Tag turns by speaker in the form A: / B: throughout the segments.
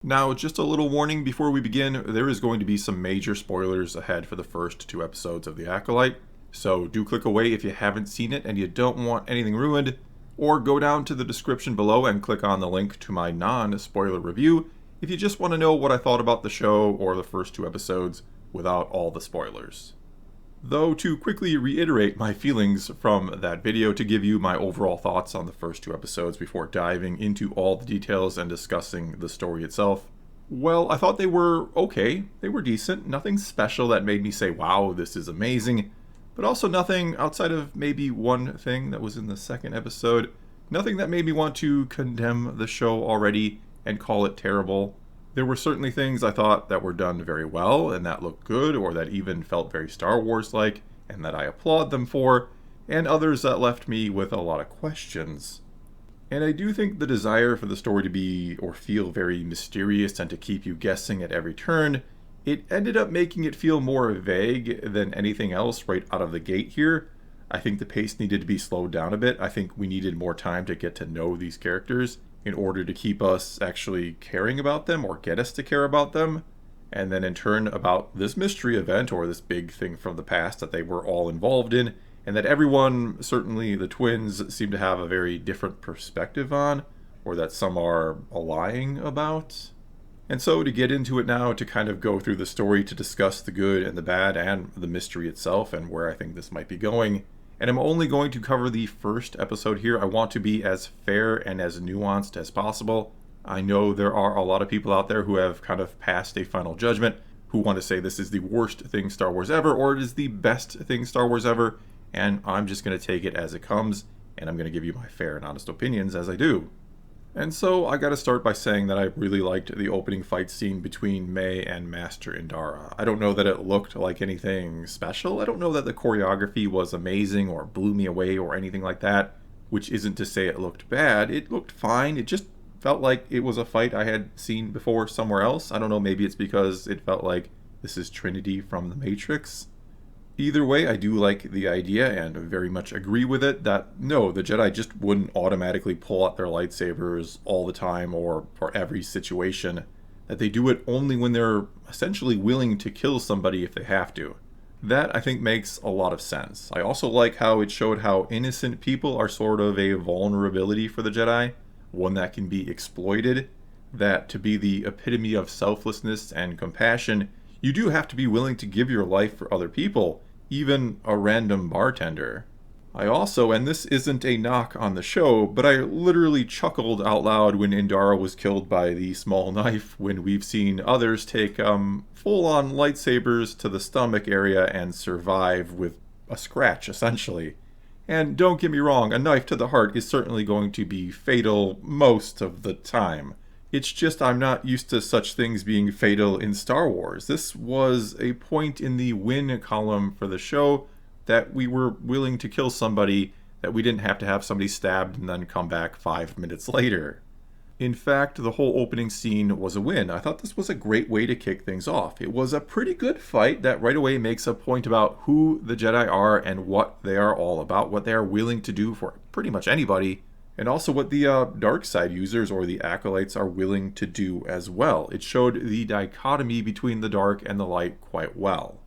A: Now, just a little warning before we begin, there is going to be some major spoilers ahead for the first two episodes of The Acolyte, so do click away if you haven't seen it and you don't want anything ruined, or go down to the description below and click on the link to my non-spoiler review if you just want to know what I thought about the show or the first two episodes without all the spoilers. Though, to quickly reiterate my feelings from that video to give you my overall thoughts on the first two episodes before diving into all the details and discussing the story itself, well, I thought they were okay. They were decent. Nothing special that made me say, wow, this is amazing. But also nothing outside of maybe one thing that was in the second episode. Nothing that made me want to condemn the show already and call it terrible. There were certainly things I thought that were done very well and that looked good or that even felt very Star Wars-like and that I applaud them for, and others that left me with a lot of questions. And I do think the desire for the story to be or feel very mysterious and to keep you guessing at every turn, it ended up making it feel more vague than anything else right out of the gate here. I think the pace needed to be slowed down a bit. I think we needed more time to get to know these characters in order to keep us actually caring about them or get us to care about them. And then in turn about this mystery event or this big thing from the past that they were all involved in, and that everyone, certainly the twins, seem to have a very different perspective on, or that some are lying about. And so to get into it now, to kind of go through the story, to discuss the good and the bad and the mystery itself and where I think this might be going. And I'm only going to cover the first episode here. I want to be as fair and as nuanced as possible. I know there are a lot of people out there who have kind of passed a final judgment, who want to say this is the worst thing Star Wars ever, or it is the best thing Star Wars ever, and I'm just going to take it as it comes, and I'm going to give you my fair and honest opinions as I do. And so I gotta start by saying that I really liked the opening fight scene between May and Master Indara. I don't know that it looked like anything special. I don't know that the choreography was amazing or blew me away or anything like that, which isn't to say it looked bad. It looked fine. It just felt like it was a fight I had seen before somewhere else. I don't know, maybe it's because it felt like this is Trinity from The Matrix. Either way, I do like the idea and very much agree with it that no, the Jedi just wouldn't automatically pull out their lightsabers all the time or for every situation, that they do it only when they're essentially willing to kill somebody if they have to. That, I think, makes a lot of sense. I also like how it showed how innocent people are sort of a vulnerability for the Jedi, one that can be exploited, that to be the epitome of selflessness and compassion, you do have to be willing to give your life for other people, even a random bartender. I also, and this isn't a knock on the show, but I literally chuckled out loud when Indara was killed by the small knife when we've seen others take full-on lightsabers to the stomach area and survive with a scratch, essentially. And don't get me wrong, a knife to the heart is certainly going to be fatal most of the time. It's just I'm not used to such things being fatal in Star Wars. This was a point in the win column for the show that we were willing to kill somebody, that we didn't have to have somebody stabbed and then come back 5 minutes later. In fact, the whole opening scene was a win. I thought this was a great way to kick things off. It was a pretty good fight that right away makes a point about who the Jedi are and what they are all about, what they are willing to do for pretty much anybody, and also what the dark side users or the acolytes are willing to do as well. It showed the dichotomy between the dark and the light quite well.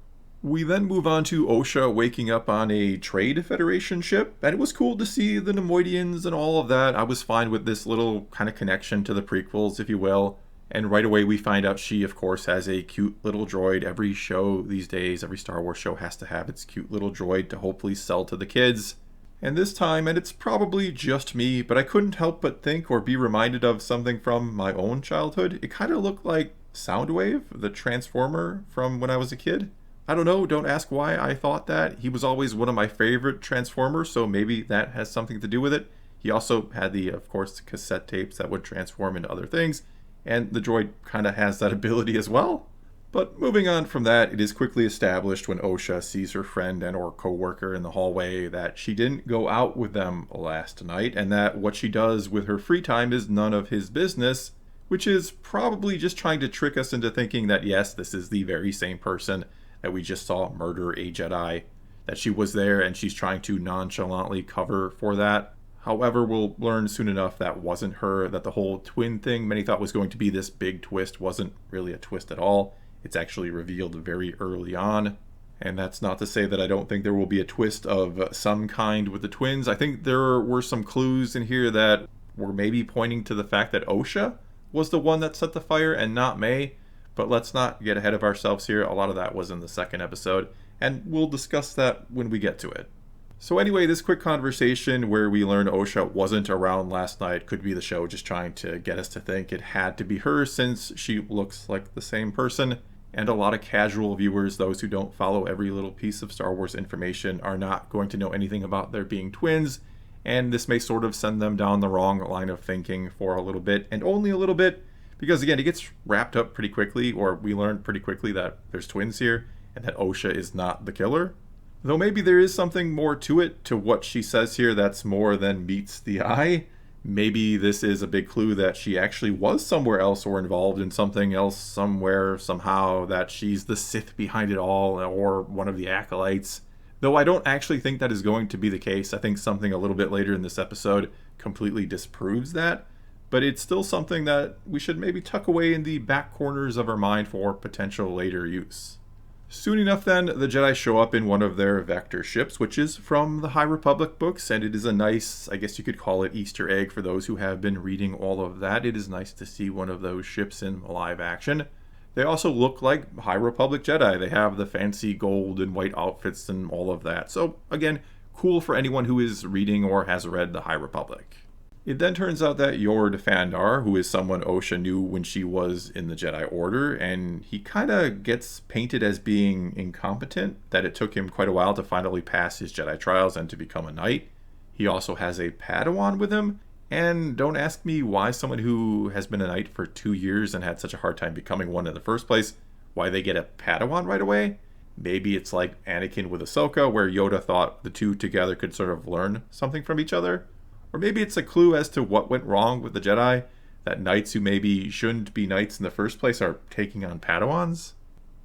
A: We then move on to Osha waking up on a Trade Federation ship, and it was cool to see the Nemoidians and all of that. I was fine with this little kind of connection to the prequels, if you will. And right away we find out she, of course, has a cute little droid. Every show these days, every Star Wars show has to have its cute little droid to hopefully sell to the kids. And this time, and it's probably just me, but I couldn't help but think or be reminded of something from my own childhood. It kind of looked like Soundwave, the Transformer from when I was a kid. I don't know, don't ask why I thought that. He was always one of my favorite Transformers, so maybe that has something to do with it. He also had of course, cassette tapes that would transform into other things, and the droid kind of has that ability as well. But moving on from that, it is quickly established when Osha sees her friend and or co-worker in the hallway that she didn't go out with them last night, and that what she does with her free time is none of his business, which is probably just trying to trick us into thinking that yes, this is the very same person that we just saw murder a Jedi, that she was there and she's trying to nonchalantly cover for that. However, we'll learn soon enough that wasn't her, that the whole twin thing many thought was going to be this big twist wasn't really a twist at all. It's actually revealed very early on. And that's not to say that I don't think there will be a twist of some kind with the twins. I think there were some clues in here that were maybe pointing to the fact that Osha was the one that set the fire and not May. But let's not get ahead of ourselves here. A lot of that was in the second episode, and we'll discuss that when we get to it. So anyway, this quick conversation where we learn Osha wasn't around last night could be the show just trying to get us to think it had to be her since she looks like the same person. And a lot of casual viewers, those who don't follow every little piece of Star Wars information, are not going to know anything about there being twins. And this may sort of send them down the wrong line of thinking for a little bit, and only a little bit. Because again, it gets wrapped up pretty quickly, or we learn pretty quickly that there's twins here, and that Osha is not the killer. Though maybe there is something more to it, to what she says here, that's more than meets the eye. Maybe this is a big clue that she actually was somewhere else or involved in something else somewhere, somehow, that she's the Sith behind it all, or one of the Acolytes. Though I don't actually think that is going to be the case. I think something a little bit later in this episode completely disproves that. But it's still something that we should maybe tuck away in the back corners of our mind for potential later use. Soon enough then, the Jedi show up in one of their vector ships, which is from the High Republic books, and it is a nice, I guess you could call it Easter egg for those who have been reading all of that. It is nice to see one of those ships in live action. They also look like High Republic Jedi. They have the fancy gold and white outfits and all of that. So again, cool for anyone who is reading or has read the High Republic. It then turns out that Yord Fandar, who is someone Osha knew when she was in the Jedi Order, and he kind of gets painted as being incompetent, that it took him quite a while to finally pass his Jedi trials and to become a knight. He also has a Padawan with him, and don't ask me why someone who has been a knight for 2 years and had such a hard time becoming one in the first place, why they get a Padawan right away. Maybe it's like Anakin with Ahsoka, where Yoda thought the two together could sort of learn something from each other. Or maybe it's a clue as to what went wrong with the Jedi, that knights who maybe shouldn't be knights in the first place are taking on Padawans.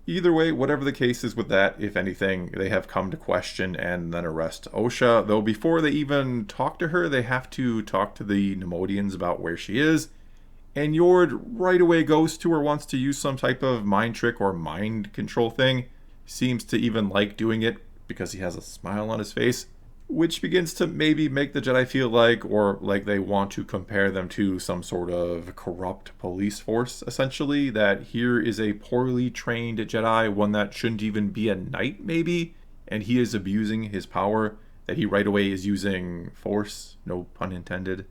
A: Either way, whatever the case is with that, if anything, they have come to question and then arrest Osha, though before they even talk to her, they have to talk to the Nemodians about where she is. And Yord right away goes to her, wants to use some type of mind trick or mind control thing. Seems to even like doing it because he has a smile on his face, which begins to maybe make the Jedi feel like they want to compare them to some sort of corrupt police force, essentially, that here is a poorly trained Jedi, one that shouldn't even be a knight, maybe, and he is abusing his power, that he right away is using force, no pun intended.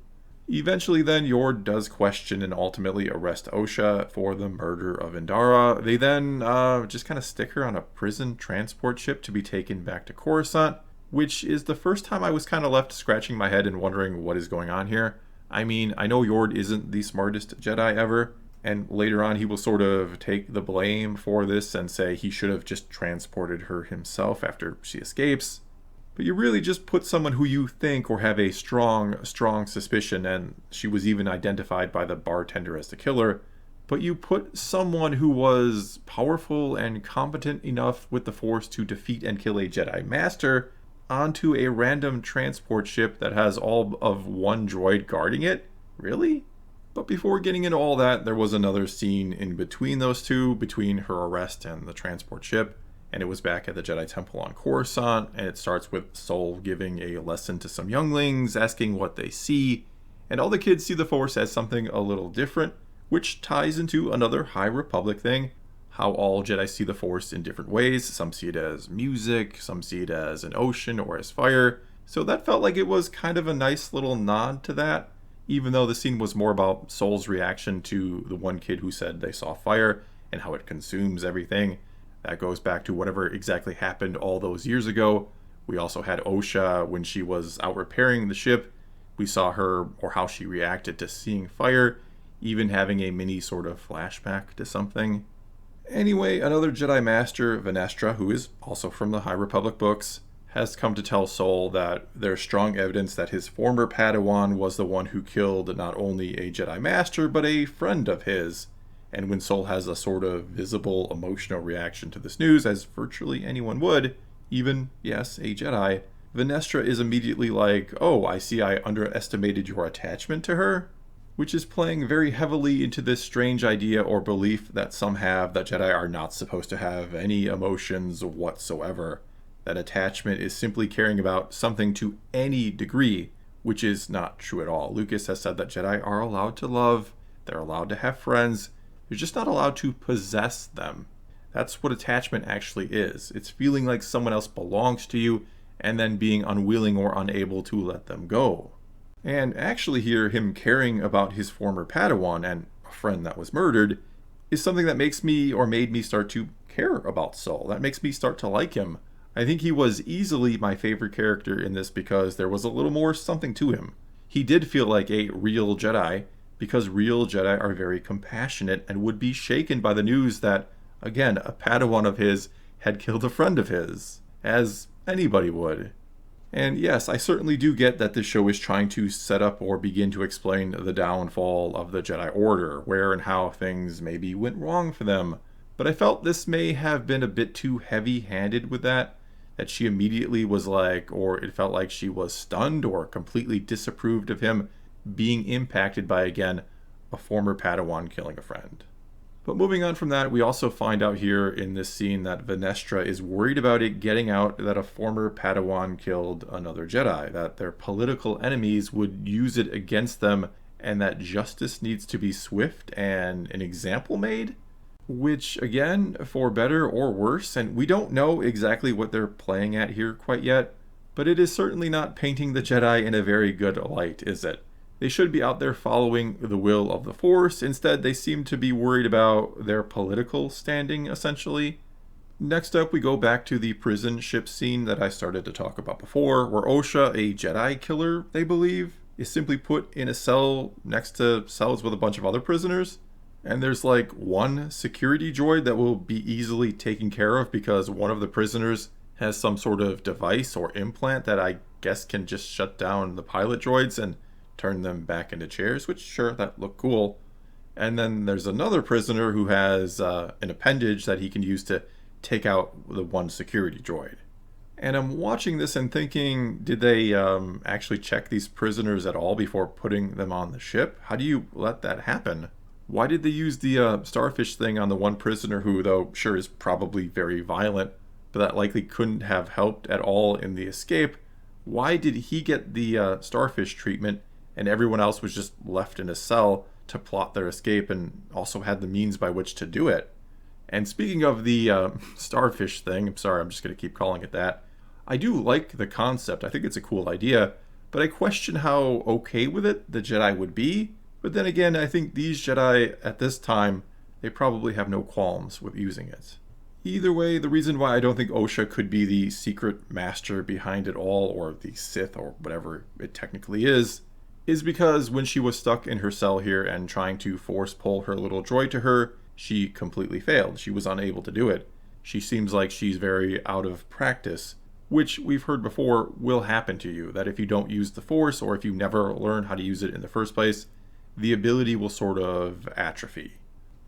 A: Eventually then, Yord does question and ultimately arrest Osha for the murder of Indara. They then just kind of stick her on a prison transport ship to be taken back to Coruscant, which is the first time I was kind of left scratching my head and wondering what is going on here. I mean, I know Yord isn't the smartest Jedi ever, and later on he will sort of take the blame for this and say he should have just transported her himself after she escapes. But you really just put someone who you think or have a strong suspicion, and she was even identified by the bartender as the killer, but you put someone who was powerful and competent enough with the Force to defeat and kill a Jedi Master onto a random transport ship that has all of one droid guarding it? Really? But before getting into all that, there was another scene in between those two, between her arrest and the transport ship, and it was back at the Jedi Temple on Coruscant, and it starts with Sol giving a lesson to some younglings, asking what they see, and all the kids see the Force as something a little different, which ties into another High Republic thing, how all Jedi see the Force in different ways. Some see it as music, some see it as an ocean or as fire. So that felt like it was kind of a nice little nod to that, even though the scene was more about Sol's reaction to the one kid who said they saw fire and how it consumes everything. That goes back to whatever exactly happened all those years ago. We also had Osha when she was out repairing the ship. We saw her, or how she reacted to seeing fire, even having a mini sort of flashback to something. Anyway, another Jedi Master, Venestra, who is also from the High Republic books, has come to tell Sol that there's strong evidence that his former Padawan was the one who killed not only a Jedi Master, but a friend of his. And when Sol has a sort of visible emotional reaction to this news, as virtually anyone would, even, yes, a Jedi, Venestra is immediately like, oh, I see I underestimated your attachment to her, which is playing very heavily into this strange idea or belief that some have that Jedi are not supposed to have any emotions whatsoever. That attachment is simply caring about something to any degree, which is not true at all. Lucas has said that Jedi are allowed to love, they're allowed to have friends, they're just not allowed to possess them. That's what attachment actually is. It's feeling like someone else belongs to you and then being unwilling or unable to let them go. And actually here, him caring about his former Padawan and a friend that was murdered is something that makes me or made me start to care about Saul. That makes me start to like him. I think he was easily my favorite character in this because there was a little more something to him. He did feel like a real Jedi because real Jedi are very compassionate and would be shaken by the news that, again, a Padawan of his had killed a friend of his, as anybody would. And yes, I certainly do get that this show is trying to set up or begin to explain the downfall of the Jedi Order, where and how things maybe went wrong for them. But I felt this may have been a bit too heavy-handed with that she immediately was like, or it felt like she was stunned or completely disapproved of him being impacted by, again, a former Padawan killing a friend. But moving on from that, we also find out here in this scene that Venestra is worried about it getting out that a former Padawan killed another Jedi, that their political enemies would use it against them, and that justice needs to be swift and an example made. Which, again, for better or worse, and we don't know exactly what they're playing at here quite yet, but it is certainly not painting the Jedi in a very good light, is it? They should be out there following the will of the Force. Instead, they seem to be worried about their political standing, essentially. Next up, we go back to the prison ship scene that I started to talk about before, where Osha, a Jedi killer, they believe, is simply put in a cell next to cells with a bunch of other prisoners. And there's like one security droid that will be easily taken care of because one of the prisoners has some sort of device or implant that I guess can just shut down the pilot droids and turn them back into chairs, which sure, that looked cool. And then there's another prisoner who has an appendage that he can use to take out the one security droid. And I'm watching this and thinking, did they actually check these prisoners at all before putting them on the ship? How do you let that happen? Why did they use the starfish thing on the one prisoner who, though, sure is probably very violent, but that likely couldn't have helped at all in the escape? Why did he get the starfish treatment and everyone else was just left in a cell to plot their escape and also had the means by which to do it? And speaking of the starfish thing, I'm sorry, I'm just going to keep calling it that. I do like the concept. I think it's a cool idea, but I question how okay with it the Jedi would be. But then again, I think these Jedi at this time, they probably have no qualms with using it. Either way, the reason why I don't think Osha could be the secret master behind it all, or the Sith, or whatever it technically is because when she was stuck in her cell here and trying to force pull her little droid to her, she completely failed. She was unable to do it. She seems like she's very out of practice, which we've heard before will happen to you, that if you don't use the Force, or if you never learn how to use it in the first place, the ability will sort of atrophy.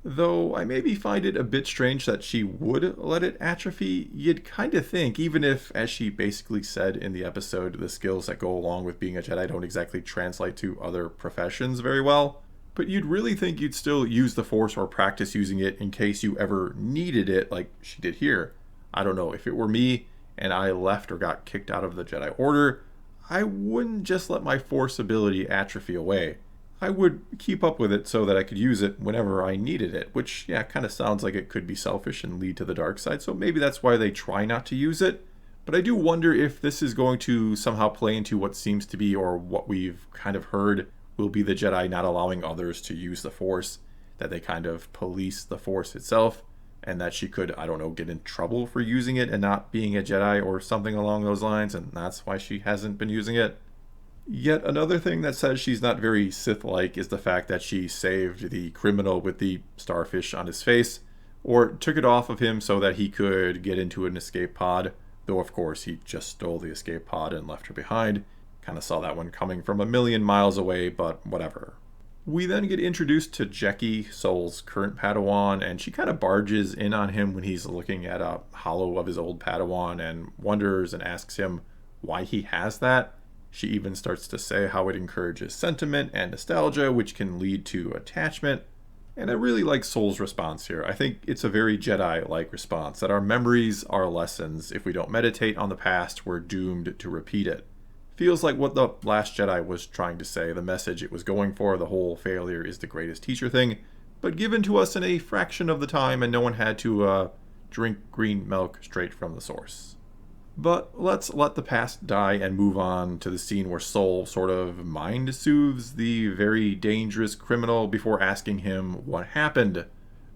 A: Though I maybe find it a bit strange that she would let it atrophy. You'd kind of think, even if, as she basically said in the episode, the skills that go along with being a Jedi don't exactly translate to other professions very well, but you'd really think you'd still use the Force or practice using it in case you ever needed it like she did here. I don't know, if it were me and I left or got kicked out of the Jedi Order, I wouldn't just let my Force ability atrophy away. I would keep up with it so that I could use it whenever I needed it, which, yeah, kind of sounds like it could be selfish and lead to the dark side, so maybe that's why they try not to use it. But I do wonder if this is going to somehow play into what seems to be, or what we've kind of heard will be, the Jedi not allowing others to use the Force, that they kind of police the Force itself, and that she could, I don't know, get in trouble for using it and not being a Jedi or something along those lines, and that's why she hasn't been using it. Yet another thing that says she's not very Sith-like is the fact that she saved the criminal with the starfish on his face, or took it off of him so that he could get into an escape pod, though of course he just stole the escape pod and left her behind. Kind of saw that one coming from a million miles away, but whatever. We then get introduced to Jecki, Sol's current Padawan, and she kind of barges in on him when he's looking at a holo of his old Padawan and wonders and asks him why he has that. She even starts to say how it encourages sentiment and nostalgia, which can lead to attachment. And I really like Soul's response here. I think it's a very Jedi-like response, that our memories are lessons. If we don't meditate on the past, we're doomed to repeat it. Feels like what The Last Jedi was trying to say, the message it was going for, the whole failure is the greatest teacher thing, but given to us in a fraction of the time, and no one had to drink green milk straight from the source. But let's let the past die and move on to the scene where Soul sort of mind soothes the very dangerous criminal before asking him what happened.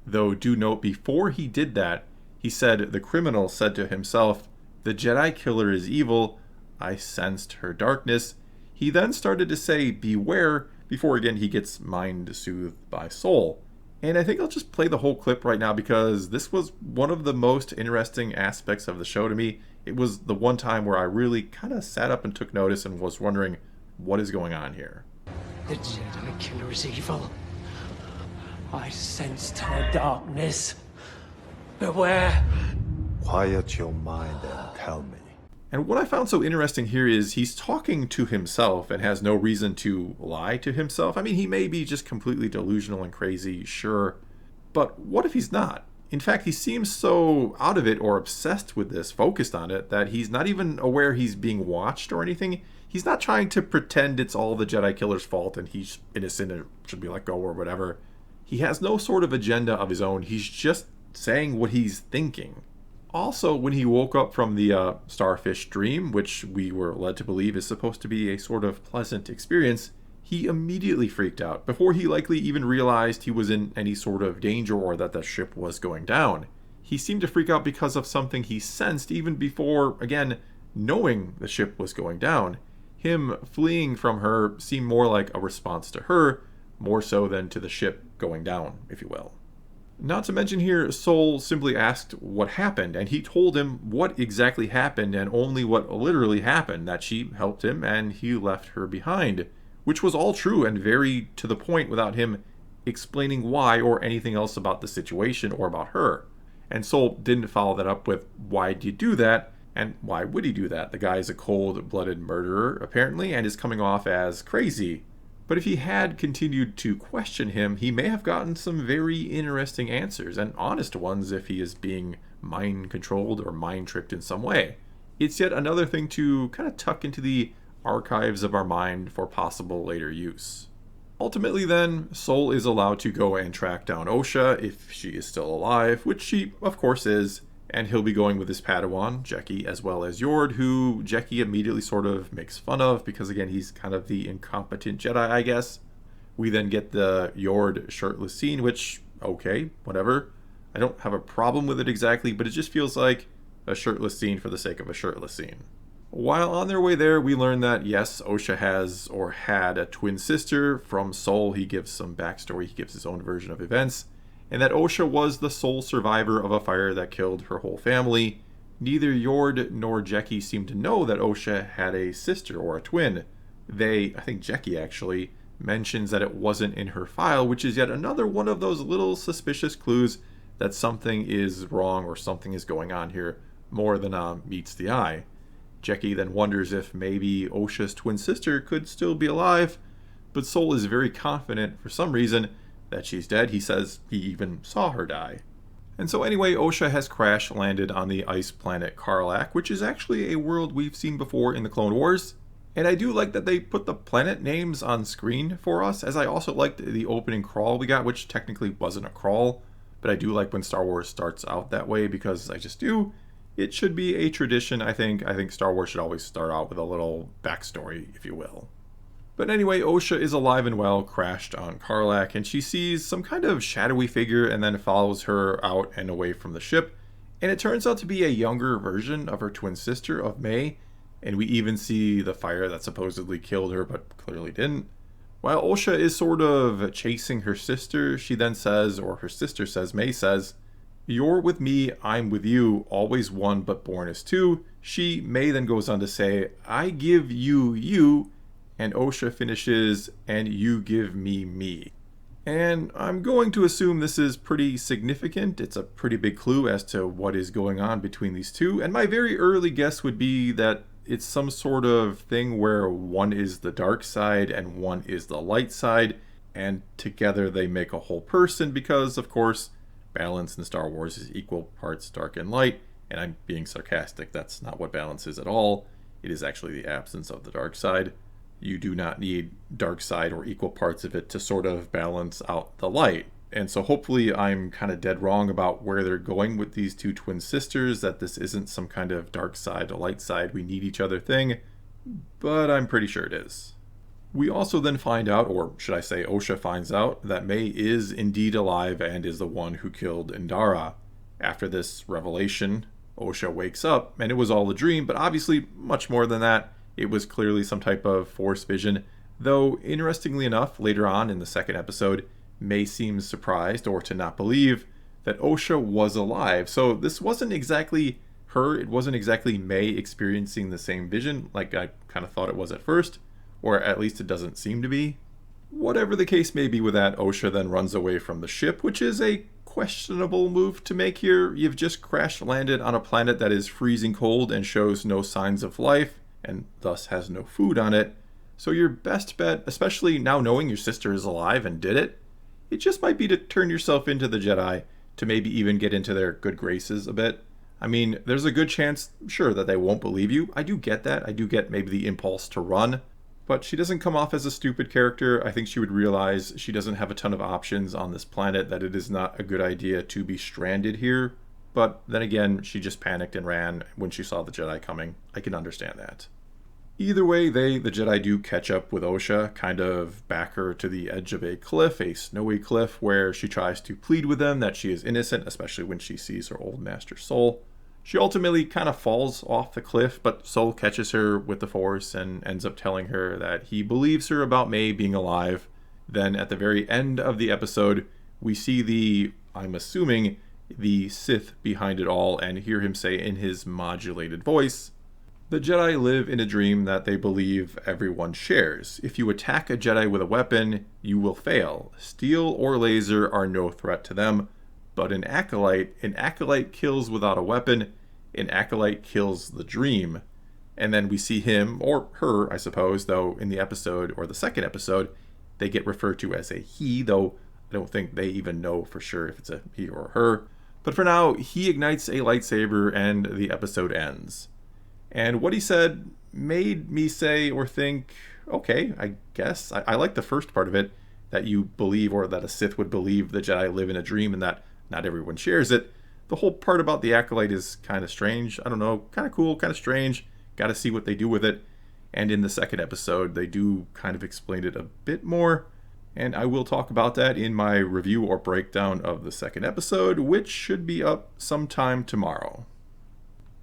A: Though do note, before he did that, he said the criminal said to himself, "The Jedi killer is evil. I sensed her darkness." He then started to say, "Beware," before again he gets mind soothed by Soul. And I think I'll just play the whole clip right now because this was one of the most interesting aspects of the show to me. It was the one time where I really kind of sat up and took notice and was wondering what is going on here.
B: The Jedi killer is evil. I sensed her darkness. Beware.
C: Quiet your mind and tell me.
A: And what I found so interesting here is he's talking to himself and has no reason to lie to himself. I mean, he may be just completely delusional and crazy, sure. But what if he's not? In fact, he seems so out of it or obsessed with this, focused on it, that he's not even aware he's being watched or anything. He's not trying to pretend it's all the Jedi killer's fault and he's innocent and should be let go or whatever. He has no sort of agenda of his own. He's just saying what he's thinking. Also, when he woke up from the starfish dream, which we were led to believe is supposed to be a sort of pleasant experience, he immediately freaked out, before he likely even realized he was in any sort of danger or that the ship was going down. He seemed to freak out because of something he sensed even before, again, knowing the ship was going down. Him fleeing from her seemed more like a response to her, more so than to the ship going down, if you will. Not to mention here, Soul simply asked what happened, and he told him what exactly happened and only what literally happened, that she helped him and he left her behind, which was all true and very to the point without him explaining why or anything else about the situation or about her. And Soul didn't follow that up with, why did you do that? And why would he do that? The guy is a cold-blooded murderer, apparently, and is coming off as crazy. But if he had continued to question him, he may have gotten some very interesting answers, and honest ones if he is being mind-controlled or mind-tricked in some way. It's yet another thing to kind of tuck into the archives of our mind for possible later use. Ultimately then, Soul is allowed to go and track down Osha if she is still alive, which she of course is, and he'll be going with his Padawan, Jeki, as well as Yord, who Jeki immediately sort of makes fun of because again he's kind of the incompetent Jedi, I guess. We then get the Yord shirtless scene, which, okay, whatever. I don't have a problem with it exactly, but it just feels like a shirtless scene for the sake of a shirtless scene. While on their way there, we learn that, yes, Osha has or had a twin sister. From Soul, he gives some backstory, he gives his own version of events, and that Osha was the sole survivor of a fire that killed her whole family. Neither Yord nor Jeki seem to know that Osha had a sister or a twin. I think Jeki actually, mentions that it wasn't in her file, which is yet another one of those little suspicious clues that something is wrong or something is going on here more than meets the eye. Jeki then wonders if maybe Osha's twin sister could still be alive, but Soul is very confident for some reason that she's dead. He says he even saw her die. And so anyway, Osha has crash landed on the ice planet Karlak, which is actually a world we've seen before in the Clone Wars. And I do like that they put the planet names on screen for us, as I also liked the opening crawl we got, which technically wasn't a crawl, but I do like when Star Wars starts out that way because I just do. It should be a tradition, I think. I think Star Wars should always start out with a little backstory, if you will. But anyway, Osha is alive and well, crashed on Karlak, and she sees some kind of shadowy figure and then follows her out and away from the ship. And it turns out to be a younger version of her twin sister, of May, and we even see the fire that supposedly killed her but clearly didn't. While Osha is sort of chasing her sister, she then says, or her sister says, May says, "You're with me, I'm with you, always one but born as two." May then goes on to say, "I give you you," and Osha finishes, "and you give me me." And I'm going to assume this is pretty significant. It's a pretty big clue as to what is going on between these two, and my very early guess would be that it's some sort of thing where one is the dark side and one is the light side, and together they make a whole person because, of course, balance in Star Wars is equal parts dark and light. And I'm being sarcastic. That's not what balance is at all. It is actually the absence of the dark side. You do not need dark side or equal parts of it to sort of balance out the light. And so hopefully I'm kind of dead wrong about where they're going with these two twin sisters, that this isn't some kind of dark side or light side, we need each other thing, but I'm pretty sure it is. We also then find out, or should I say Osha finds out, that May is indeed alive and is the one who killed Indara. After this revelation, Osha wakes up, and it was all a dream, but obviously much more than that. It was clearly some type of force vision, though interestingly enough, later on in the second episode, May seems surprised, or to not believe, that Osha was alive. So this wasn't exactly her, it wasn't exactly May experiencing the same vision like I kind of thought it was at first, or at least it doesn't seem to be. Whatever the case may be with that, Osha then runs away from the ship, which is a questionable move to make here. You've just crash landed on a planet that is freezing cold and shows no signs of life, and thus has no food on it. So your best bet, especially now knowing your sister is alive and did it, it just might be to turn yourself into the Jedi, to maybe even get into their good graces a bit. I mean, there's a good chance, sure, that they won't believe you. I do get that. I do get maybe the impulse to run. But she doesn't come off as a stupid character. I think she would realize she doesn't have a ton of options on this planet, that it is not a good idea to be stranded here. But then again, she just panicked and ran when she saw the Jedi coming. I can understand that. Either way, the Jedi do catch up with Osha, kind of back her to the edge of a cliff, a snowy cliff, where she tries to plead with them that she is innocent, especially when she sees her old master Soul. She ultimately kind of falls off the cliff, but Soul catches her with the Force and ends up telling her that he believes her about May being alive. Then at the very end of the episode, we see I'm assuming, the Sith behind it all, and hear him say in his modulated voice, "The Jedi live in a dream that they believe everyone shares. If you attack a Jedi with a weapon, you will fail. Steel or laser are no threat to them. But an Acolyte kills without a weapon. An Acolyte kills the dream." And then we see him, or her, I suppose, though in the episode, or the second episode, they get referred to as a he, though I don't think they even know for sure if it's a he or her. But for now, he ignites a lightsaber and the episode ends. And what he said made me say or think, okay, I guess. I like the first part of it, that you believe, or that a Sith would believe the Jedi live in a dream and that not everyone shares it. The whole part about the Acolyte is kind of strange. I don't know, kind of cool, kind of strange. Got to see what they do with it. And in the second episode, they do kind of explain it a bit more. And I will talk about that in my review or breakdown of the second episode, which should be up sometime tomorrow.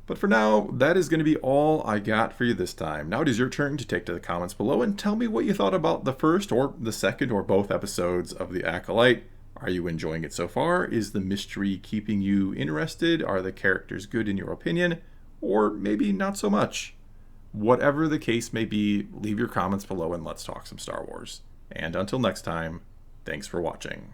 A: But for now, that is going to be all I got for you this time. Now it is your turn to take to the comments below and tell me what you thought about the first or the second or both episodes of The Acolyte. Are you enjoying it so far? Is the mystery keeping you interested? Are the characters good in your opinion? Or maybe not so much? Whatever the case may be, leave your comments below and let's talk some Star Wars. And until next time, thanks for watching.